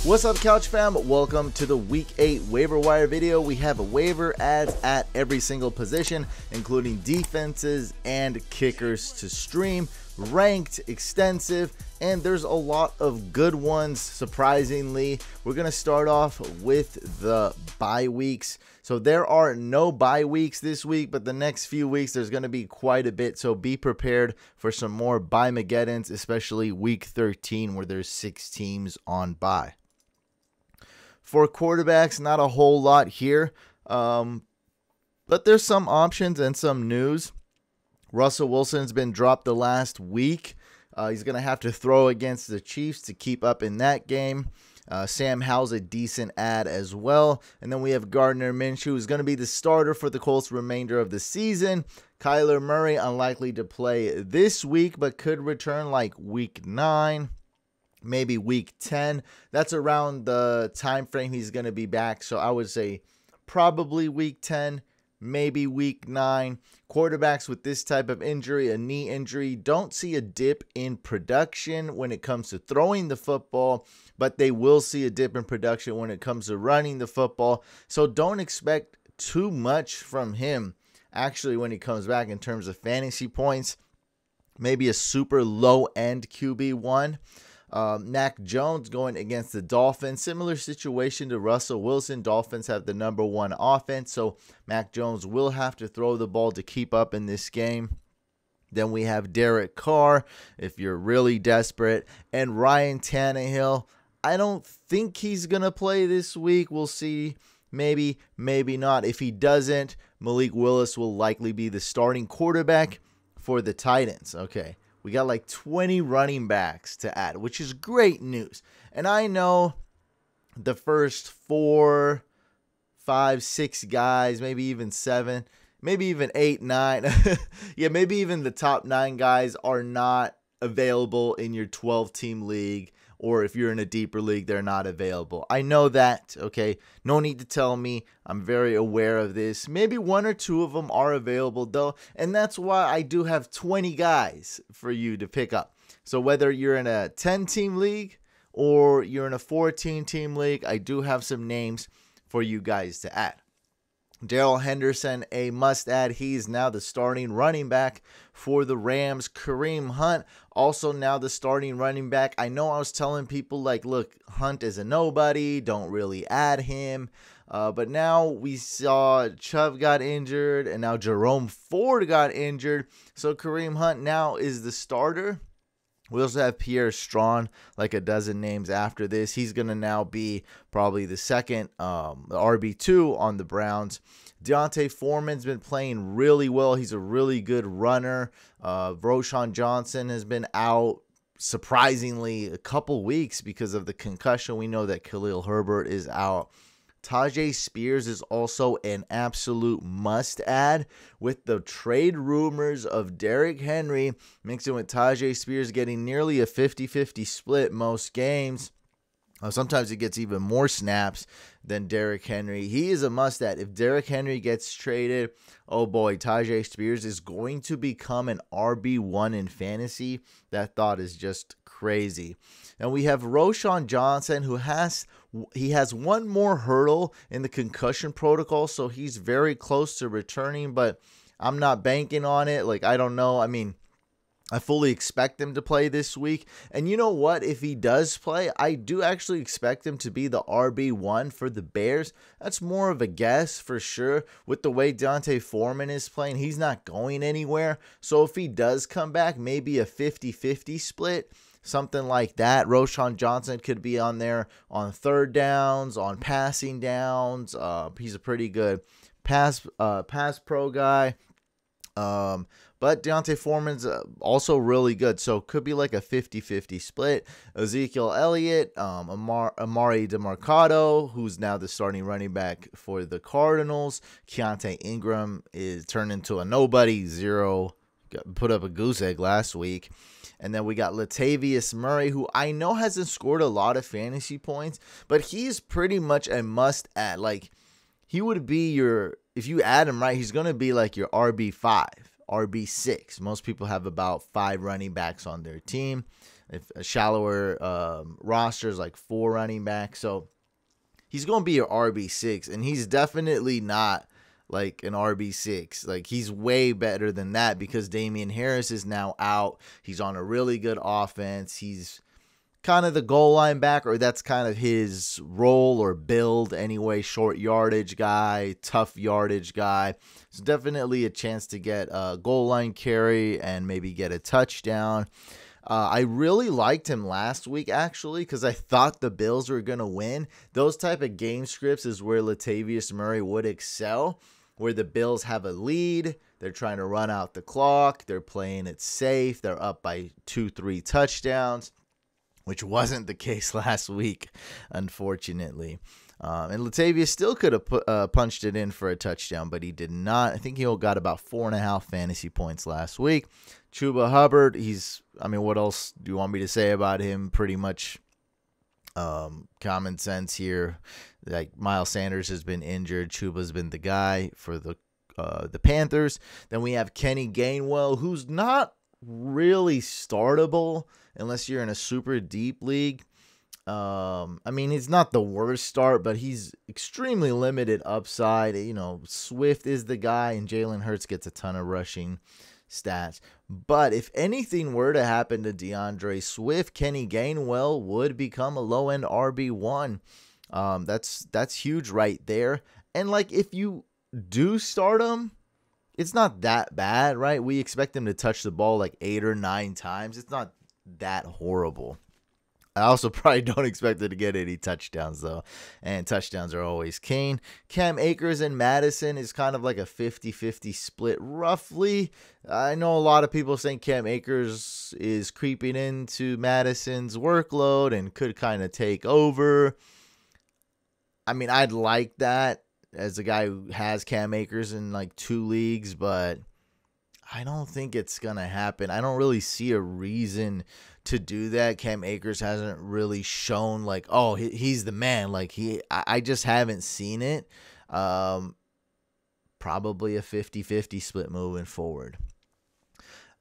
What's up, Couch fam? Welcome to the Week 8 waiver wire video. We have waiver ads at every single position, including defenses and kickers to stream, ranked, extensive, and there's a lot of good ones, surprisingly. We're going to start off with the bye weeks. So there are no bye weeks this week, but the next few weeks there's going to be quite a bit. So be prepared for some more bye-mageddons, especially week 13 where there's 6 teams on bye. For quarterbacks, not a whole lot here, but there's some options and some news. Russell Wilson's been dropped the last week. He's going to have to throw against the Chiefs to keep up in that game. Sam Howell's a decent ad as well. And then we have Gardner Minshew, who's going to be the starter for the Colts remainder of the season. Kyler Murray, unlikely to play this week, but could return like week 9. Maybe week 10. That's around the time frame he's going to be back. So I would say probably week 10, maybe week 9. Quarterbacks with this type of injury, a knee injury, don't see a dip in production when it comes to throwing the football, but they will see a dip in production when it comes to running the football. So don't expect too much from him actually when he comes back in terms of fantasy points. Maybe a super low-end QB1. Mac Jones going against the Dolphins. Similar situation to Russell Wilson. Dolphins have the #1 offense, so Mac Jones will have to throw the ball to keep up in this game. Then we have Derek Carr, if you're really desperate, and Ryan Tannehill. I don't think he's going to play this week. We'll see. Maybe, maybe not. If he doesn't, Malik Willis will likely be the starting quarterback for the Titans. Okay. We got like 20 running backs to add, which is great news. And I know the first 4, 5, 6 guys, maybe even 7, maybe even 8, 9. Yeah, maybe even the top 9 guys are not available in your 12-team league. Or if you're in a deeper league, they're not available. I know that, okay? No need to tell me. I'm very aware of this. Maybe 1 or 2 of them are available, though. And that's why I do have 20 guys for you to pick up. So whether you're in a 10-team league or you're in a 14-team league, I do have some names for you guys to add. Darrell Henderson, a must-add. He's now the starting running back for the Rams. Kareem Hunt, also now the starting running back. I know I was telling people, like, look, Hunt is a nobody. Don't really add him. But now we saw Chubb got injured, and now Jerome Ford got injured. So Kareem Hunt now is the starter. We also have Pierre Strong, like a dozen names after this. He's going to now be probably the second RB2 on the Browns. Deontay Foreman's been playing really well. He's a really good runner. Roschon Johnson has been out, surprisingly, a couple weeks because of the concussion. We know that Khalil Herbert is out. Tajay Spears is also an absolute must-add with the trade rumors of Derrick Henry mixing with Tajay Spears getting nearly a 50-50 split most games. Sometimes he gets even more snaps than Derrick Henry. He is a must-add. If Derrick Henry gets traded, oh boy, Tajay Spears is going to become an RB1 in fantasy. That thought is just crazy. And we have Roschon Johnson, who has one more hurdle in the concussion protocol, so he's very close to returning, but I'm not banking on it. Like, I don't know. I mean, I fully expect him to play this week. And you know what? If he does play, I do actually expect him to be the RB1 for the Bears. That's more of a guess for sure. With the way Deontay Foreman is playing, he's not going anywhere. So if he does come back, maybe a 50-50 split, something like that. Roschon Johnson could be on there on third downs, on passing downs. He's a pretty good pass pro guy. But Deontay Foreman's also really good, so could be like a 50-50 split. Ezekiel Elliott, Amari DeMarcado, who's now the starting running back for the Cardinals. Keontae Ingram is turned into a nobody, put up a goose egg last week. And then we got Latavius Murray, who I know hasn't scored a lot of fantasy points, but he's pretty much a must-add. Like, he would be your, if you add him right, he's going to be like your RB5, RB6. Most people have about 5 running backs on their team. if a shallower rosters like 4 running backs. So he's going to be your RB6, and he's definitely not like an RB6. Like, he's way better than that because Damian Harris is now out. He's on a really good offense. He's kind of the goal line back, or that's kind of his role or build anyway. Short yardage guy, tough yardage guy. So definitely a chance to get a goal line carry and maybe get a touchdown. I really liked him last week, actually, because I thought the Bills were going to win. Those type of game scripts is where Latavius Murray would excel, where the Bills have a lead. They're trying to run out the clock. They're playing it safe. They're up by 2-3 touchdowns, which wasn't the case last week, unfortunately. And Latavius still could have punched it in for a touchdown, but he did not. I think he got about 4.5 fantasy points last week. Chuba Hubbard, what else do you want me to say about him? Pretty much common sense here. Like, Miles Sanders has been injured. Chuba's been the guy for the Panthers. Then we have Kenny Gainwell, who's not really startable unless you're in a super deep league. He's not the worst start, but he's extremely limited upside. Swift is the guy, and Jalen Hurts gets a ton of rushing stats. But if anything were to happen to DeAndre Swift, Kenny Gainwell would become a low-end RB1. That's huge right there. And, like, if you do start him, it's not that bad, right? We expect him to touch the ball like 8 or 9 times. It's not that horrible. I also probably don't expect it to get any touchdowns, though. And touchdowns are always keen. Cam Akers and Madison is kind of like a 50-50 split, roughly. I know a lot of people saying Cam Akers is creeping into Madison's workload and could kind of take over. I'd like that as a guy who has Cam Akers in like 2 leagues, but I don't think it's going to happen. I don't really see a reason to do that. Cam Akers hasn't really shown like, oh, he's the man. Like, I just haven't seen it. Probably a 50-50 split moving forward.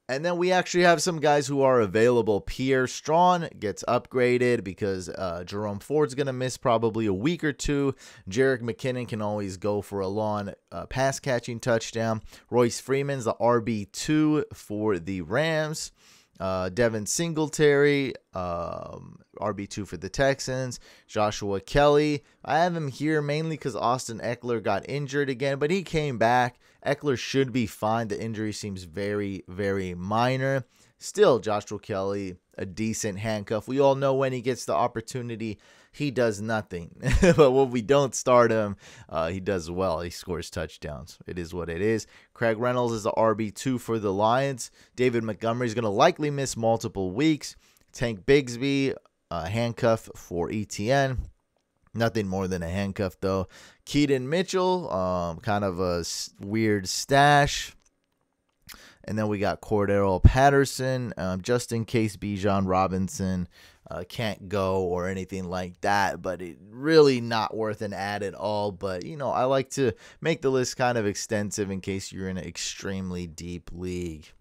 And then we actually have some guys who are available. Pierre Strachan gets upgraded because Jerome Ford's going to miss probably a week or 2. Jerick McKinnon can always go for a long pass-catching touchdown. Royce Freeman's the RB2 for the Rams. Devin Singletary, RB2 for the Texans. Joshua Kelly. I have him here mainly because Austin Eckler got injured again, but he came back. Eckler should be fine. The injury seems very, very minor. Still, Joshua Kelly, a decent handcuff. We all know when he gets the opportunity, he does nothing. But when we don't start him, he does well. He scores touchdowns. It is what it is. Craig Reynolds is the RB2 for the Lions. David Montgomery is going to likely miss multiple weeks. Tank Bigsby, handcuff for ETN. Nothing more than a handcuff, though. Keaton Mitchell, kind of a weird stash. And then we got Cordero Patterson, just in case Bijan Robinson can't go or anything like that. But it really not worth an ad at all. But, I like to make the list kind of extensive in case you're in an extremely deep league.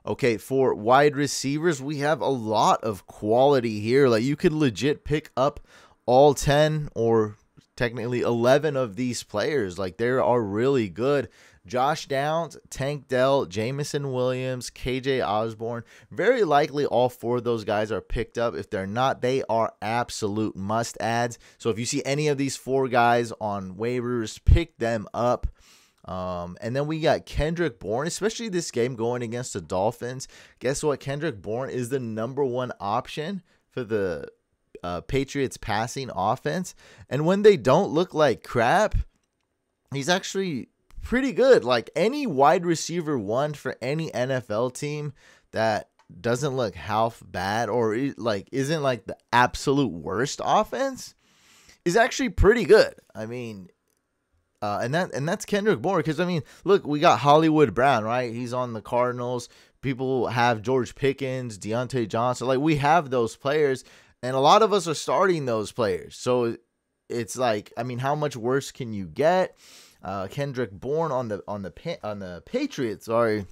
Okay, for wide receivers, we have a lot of quality here. Like, you could legit pick up all 10 or technically 11 of these players. Like, they are really good. Josh Downs, Tank Dell, Jamison Williams, KJ Osborne. Very likely all 4 of those guys are picked up. If they're not, they are absolute must-adds. So if you see any of these 4 guys on waivers, pick them up. And then we got Kendrick Bourne, especially this game going against the Dolphins. Guess what? Kendrick Bourne is the #1 option for the Patriots passing offense. And when they don't look like crap, he's actually pretty good. Like, any wide receiver 1 for any NFL team that doesn't look half bad or like isn't like the absolute worst offense is actually pretty good. And that's Kendrick Bourne, because look, we got Hollywood Brown, right? He's on the Cardinals. People have George Pickens, Deontay Johnson. Like, we have those players, and a lot of us are starting those players. So it's like, how much worse can you get? Kendrick Bourne on the Patriots, sorry.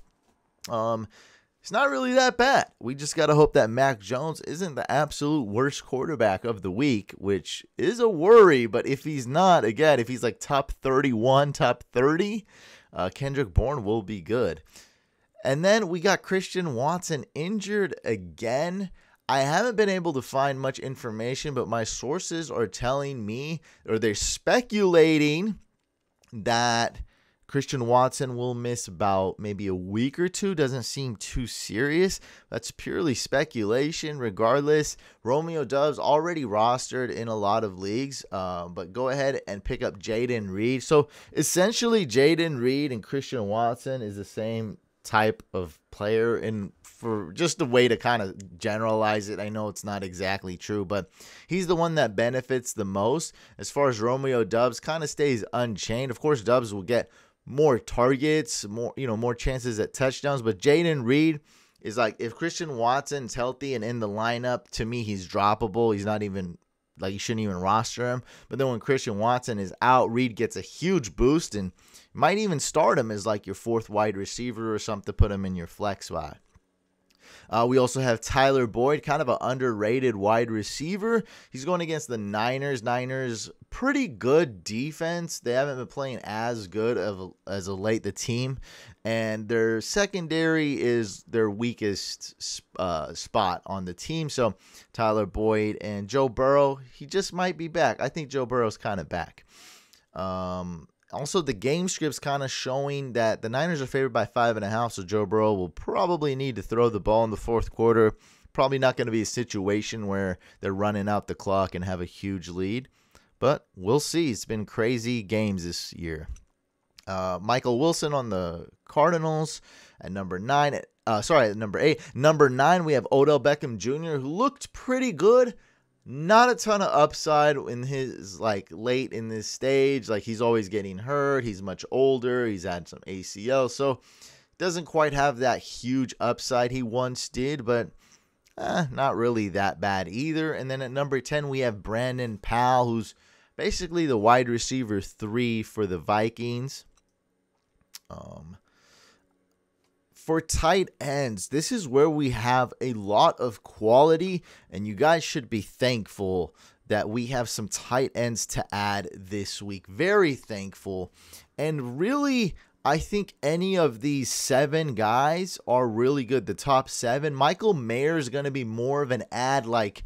it's not really that bad. We just got to hope that Mac Jones isn't the absolute worst quarterback of the week, which is a worry. But if he's not, again, if he's like top 31, top 30, Kendrick Bourne will be good. And then we got Christian Watson injured again. I haven't been able to find much information, but my sources are telling me, or they're speculating, that Christian Watson will miss about maybe a week or two. Doesn't seem too serious. That's purely speculation. Regardless, Romeo Doubs already rostered in a lot of leagues, but go ahead and pick up Jayden Reed. So essentially, Jayden Reed and Christian Watson is the same type of player, and for just a way to kind of generalize it, I know it's not exactly true, but he's the one that benefits the most. As far as Romeo Doubs, kind of stays unchanged. Of course, Doubs will get more targets, more chances at touchdowns, but Jayden Reed is like, if Christian Watson's healthy and in the lineup, to me he's droppable. He's not even like, you shouldn't even roster him. But then when Christian Watson is out, Reed gets a huge boost and might even start him as like your fourth wide receiver or something, put him in your flex spot. We also have Tyler Boyd, kind of an underrated wide receiver. He's going against the Niners. Niners, pretty good defense. They haven't been playing as good as of late, the team. And their secondary is their weakest spot on the team. So Tyler Boyd and Joe Burrow, he just might be back. I think Joe Burrow's kind of back. Also, the game script's kind of showing that the Niners are favored by 5.5, so Joe Burrow will probably need to throw the ball in the fourth quarter. Probably not going to be a situation where they're running out the clock and have a huge lead, but we'll see. It's been crazy games this year. Michael Wilson on the Cardinals at number 9. At number 8. Number 9, we have Odell Beckham Jr., who looked pretty good. Not a ton of upside in his, like, late in this stage. Like, he's always getting hurt. He's much older. He's had some ACL. So, doesn't quite have that huge upside he once did. But not really that bad either. And then at number 10, we have Brandon Powell, who's basically the wide receiver 3 for the Vikings. For tight ends, this is where we have a lot of quality, and you guys should be thankful that we have some tight ends to add this week. Very thankful. And really, I think any of these 7 guys are really good. The top 7. Michael Mayer is going to be more of an add, like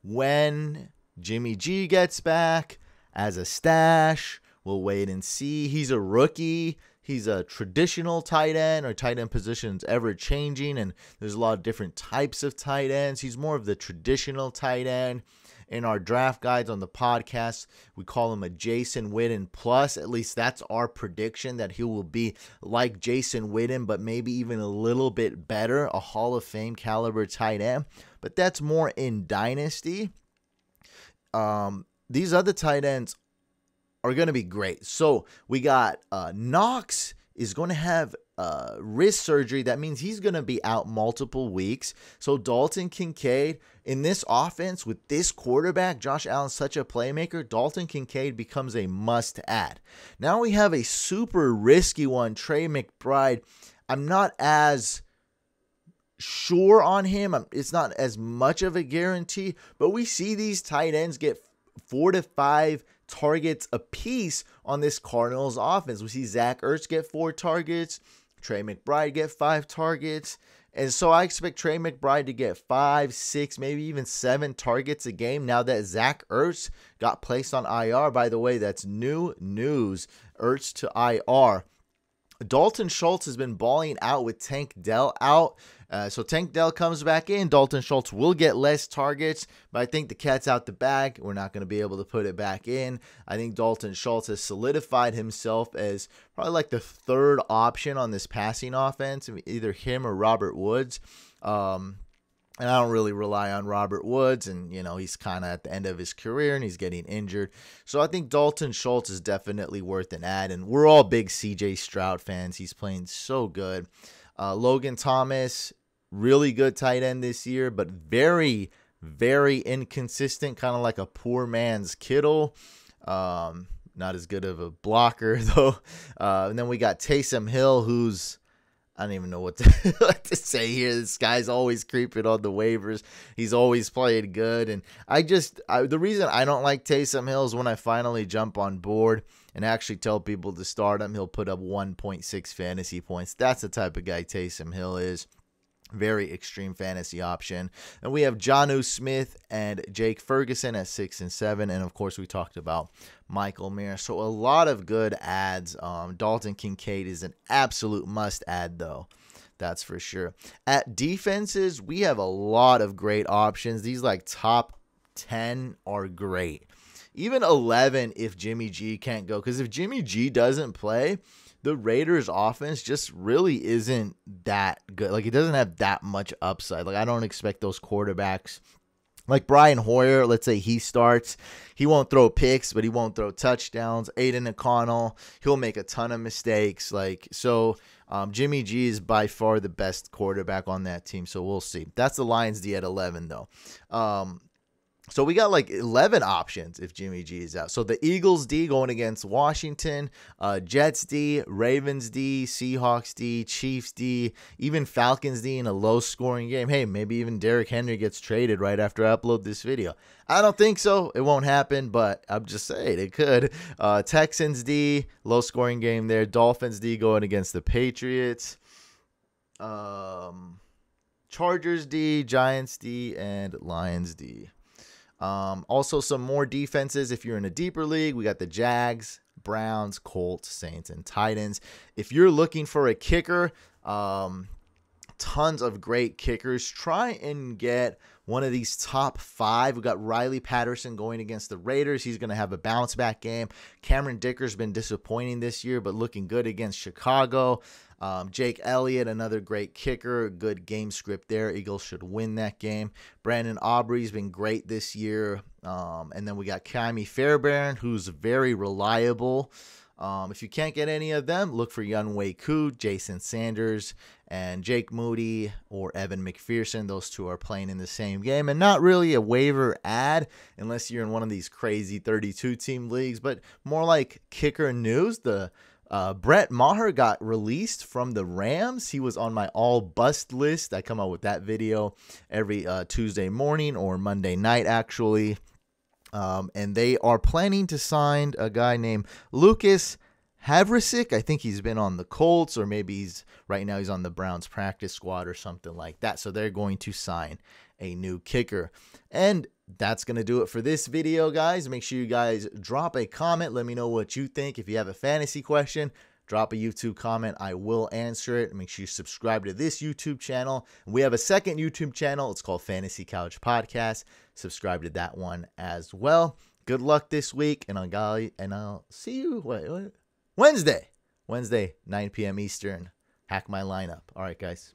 when Jimmy G gets back as a stash. We'll wait and see. He's a rookie. He's a traditional tight end, or tight end position's ever changing, and there's a lot of different types of tight ends. He's more of the traditional tight end. In our draft guides on the podcast, we call him a Jason Witten plus. At least that's our prediction, that he will be like Jason Witten, but maybe even a little bit better, a Hall of Fame caliber tight end. But that's more in Dynasty. These other tight ends are going to be great. So we got Knox is going to have wrist surgery. That means he's going to be out multiple weeks. So Dalton Kincaid, in this offense with this quarterback, Josh Allen's such a playmaker, Dalton Kincaid becomes a must-add. Now we have a super risky one, Trey McBride. I'm not as sure on him. It's not as much of a guarantee, but we see these tight ends get 4 to 5 targets apiece on this Cardinals offense. We see Zach Ertz get 4 targets, Trey McBride get 5 targets, and so I expect Trey McBride to get 5, 6, maybe even 7 targets a game now that Zach Ertz got placed on IR. By the way, that's new news. Ertz to IR. Dalton Schultz has been balling out with Tank Dell out. So Tank Dell comes back in. Dalton Schultz will get less targets, but I think the cat's out the bag. We're not going to be able to put it back in. I think Dalton Schultz has solidified himself as probably like the 3rd option on this passing offense, either him or Robert Woods. And I don't really rely on Robert Woods, and, he's kind of at the end of his career and he's getting injured. So I think Dalton Schultz is definitely worth an add, and we're all big CJ Stroud fans. He's playing so good. Logan Thomas, really good tight end this year, but very, very inconsistent, kind of like a poor man's Kittle. Not as good of a blocker, though. And then we got Taysom Hill, who's, I don't even know what to just say here, this guy's always creeping on the waivers. He's always playing good. And the reason I don't like Taysom Hill is when I finally jump on board and actually tell people to start him, he'll put up 1.6 fantasy points. That's the type of guy Taysom Hill is. Very extreme fantasy option. And we have Jonnu Smith and Jake Ferguson at 6 and 7. And of course, we talked about Michael Mayer. So a lot of good ads. Dalton Kincaid is an absolute must add, though. That's for sure. At defenses, we have a lot of great options. These like top 10 are great. Even 11 if Jimmy G can't go. Because if Jimmy G doesn't play, the Raiders offense just really isn't that good. Like, it doesn't have that much upside. Like, I don't expect those quarterbacks like Brian Hoyer, let's say he starts, he won't throw picks, but he won't throw touchdowns. Aiden O'Connell, he'll make a ton of mistakes. Jimmy G is by far the best quarterback on that team, so we'll see. That's the Lions D at 11, though. So we got like 11 options if Jimmy G is out. So the Eagles D going against Washington, Jets D, Ravens D, Seahawks D, Chiefs D, even Falcons D in a low-scoring game. Hey, maybe even Derrick Henry gets traded right after I upload this video. I don't think so. It won't happen, but I'm just saying it could. Texans D, low-scoring game there. Dolphins D going against the Patriots. Chargers D, Giants D, and Lions D. Also some more defenses. If you're in a deeper league, we got the Jags, Browns, Colts, Saints, and Titans. If you're looking for a kicker, tons of great kickers. Try and get one of these top 5. We got Riley Patterson going against the Raiders. He's going to have a bounce back game. Cameron Dicker's been disappointing this year, but looking good against Chicago. Jake Elliott, another great kicker. Good game script there. Eagles should win that game. Brandon Aubrey's been great this year. And then we got Kaimi Fairbairn, who's very reliable. If you can't get any of them, look for Younghoe Koo, Jason Sanders, and Jake Moody or Evan McPherson. Those two are playing in the same game. And not really a waiver ad unless you're in one of these crazy 32-team leagues, but more like kicker news. Brett Maher got released from the Rams. He was on my all bust list. I come out with that video every Tuesday morning or Monday night, actually. And they are planning to sign a guy named Lucas Havrisic. I think he's been on the Colts, or maybe right now he's on the Browns practice squad or something like that. So they're going to sign a new kicker. And that's going to do it for this video, guys. Make sure you guys drop a comment. Let me know what you think. If you have a fantasy question, drop a YouTube comment. I will answer it. Make sure you subscribe to this YouTube channel. We have a second YouTube channel. It's called Fantasy Couch Podcast. Subscribe to that one as well. Good luck this week, and I'll see you Wednesday, 9 p.m. Eastern. Hack my lineup. All right, guys.